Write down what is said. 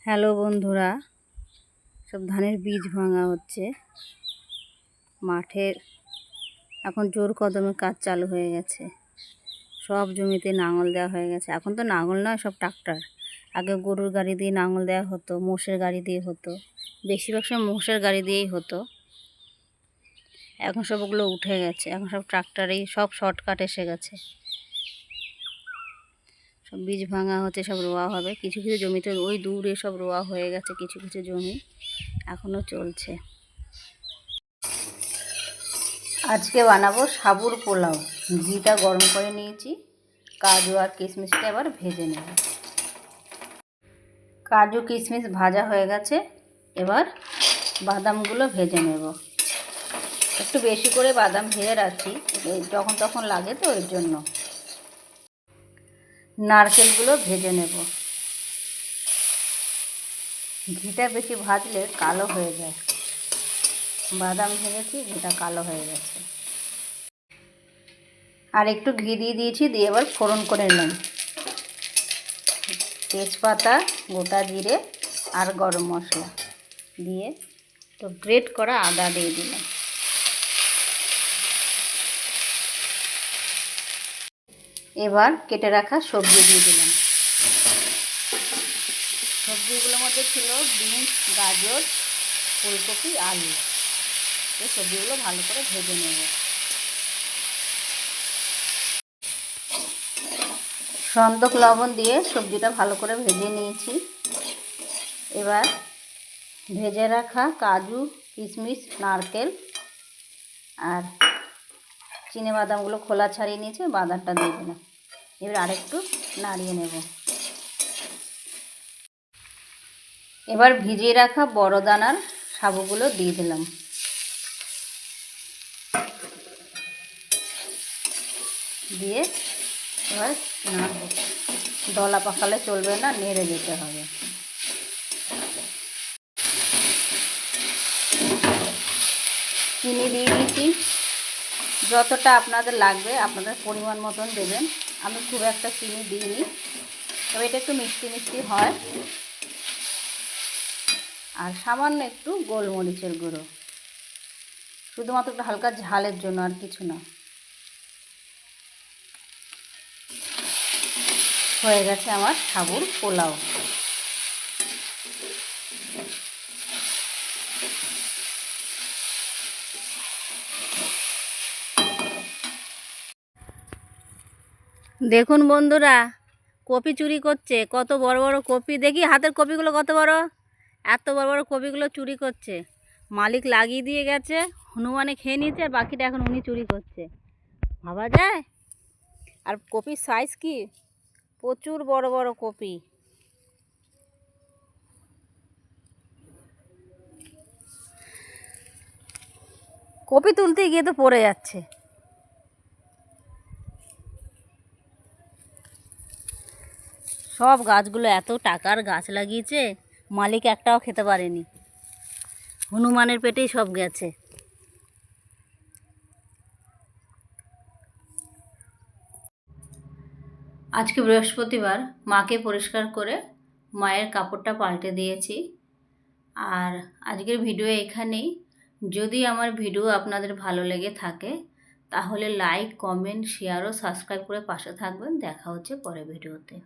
Hello বন্ধুরা, সব ধানের বীজ ভাঙা হচ্ছে। মাঠের এখন জোর কদমে কাজ চালু হয়ে গেছে। সব জমিতে লাঙল দেওয়া হয়ে গেছে। এখন তো লাঙল নয়, সব ট্রাক্টর। আগে গরুর গাড়ি দিয়ে লাঙল দেওয়া হতো, মোষের গাড়ি দিয়ে হতো, বেশিরভাগ সময় মোষের গাড়ি দিয়েই হতো। এখন সব ওগুলো উঠে গেছে, এখন সব ট্রাক্টরেই, সব শর্টকাট এসে গেছে। সব বীজ ভাঙা হচ্ছে, সব রোয়া হবে। কিছু কিছু জমিতে ওই দূরে সব রোয়া হয়ে গেছে, কিছু কিছু জমি এখনও চলছে। আজকে বানাবো সাবুর পোলাও। ঘিটা গরম করে নিয়েছি, কাজু আর কিশমিশটা এবার ভেজে নেব। কাজু কিশমিশ ভাজা হয়ে গেছে, এবার বাদামগুলো ভেজে নেব। একটু বেশি করে বাদাম ভেজে রাখছি, যখন তখন লাগে তো এর জন্য। নারকেলগুলো ভেজে নেব। ঘিটা বেশি ভাজলে কালো হয়ে যায়। বাদাম ভেজেছি, ঘিটা কালো হয়ে গেছে। আর একটু ঘি দিয়ে দিয়েছি, দিয়ে এবার ফোড়ন করে নিলাম। তেজপাতা, গোটা জিরে আর গরম মশলা দিয়ে তো গ্রেট করা আদা দিয়ে দিলাম। এবার কেটে রাখা সবজি দিয়ে দিলাম। সবজিগুলোর মধ্যে ছিল বিনস, গাজর, ফুলকপি, আলু। এই সবজিগুলো ভালো করে ভেজে নেব। সন্দক লবণ দিয়ে সবজিটা ভালো করে ভেজে নিয়েছি। এবার ভেজে রাখা কাজু, কিশমিশ, নারকেল আর চিনেবাদামগুলো খোলা ছাড়িয়ে নিয়েছি, বাদামটা দিয়ে দিলাম। এবার আরেকটু নাড়িয়ে নেব। এবার ভিজিয়ে রাখা বড় দানার সাবুগুলো দিয়ে দিলাম। দিয়ে এবার নাড়ব। দলা পাকালে চলবে না, নেড়ে যেতে হবে। চিনি দিয়ে দিয়েছি, যতটা আপনাদের লাগবে আপনাদের পরিমাণ মতন দেবেন। আমি খুব একটা চিনি দিইনি, তবে এটা একটু মিষ্টি মিষ্টি হয়। আর সামান্য একটু গোলমরিচের গুঁড়ো, শুধুমাত্র একটু হালকা ঝালের জন্য, আর কিছু না। হয়ে গেছে আমার সাবুর পোলাও। দেখুন বন্ধুরা, কপি চুরি করছে। কত বড় বড় কপি, দেখি হাতের কপিগুলো কত বড়। এত বড় বড় কপিগুলো চুরি করছে। মালিক লাগিয়ে দিয়ে গেছে, হনুমানে খেয়ে নিয়েছে, আর বাকিটা এখন উনি চুরি করছে। ভাবা যায়? আর কপির সাইজ কি, প্রচুর বড় বড় কপি। কপি তুলতে গিয়ে তো পড়ে যাচ্ছে। সব গাছগুলো এত টাকার গাছ লাগিয়েছে, মালিক একটাও খেতে পারেনি। হনুমানের পেটেই সব গেছে। আজকে বৃহস্পতিবার, মাকে পরিষ্কার করে মায়ের কাপড়টা পাল্টে দিয়েছি। আর আজকের ভিডিও এখানেই। যদি আমার ভিডিও আপনাদের ভালো লেগে থাকে তাহলে লাইক, কমেন্ট, শেয়ার ও সাবস্ক্রাইব করে পাশে থাকবেন। দেখা হচ্ছে পরের ভিডিওতে।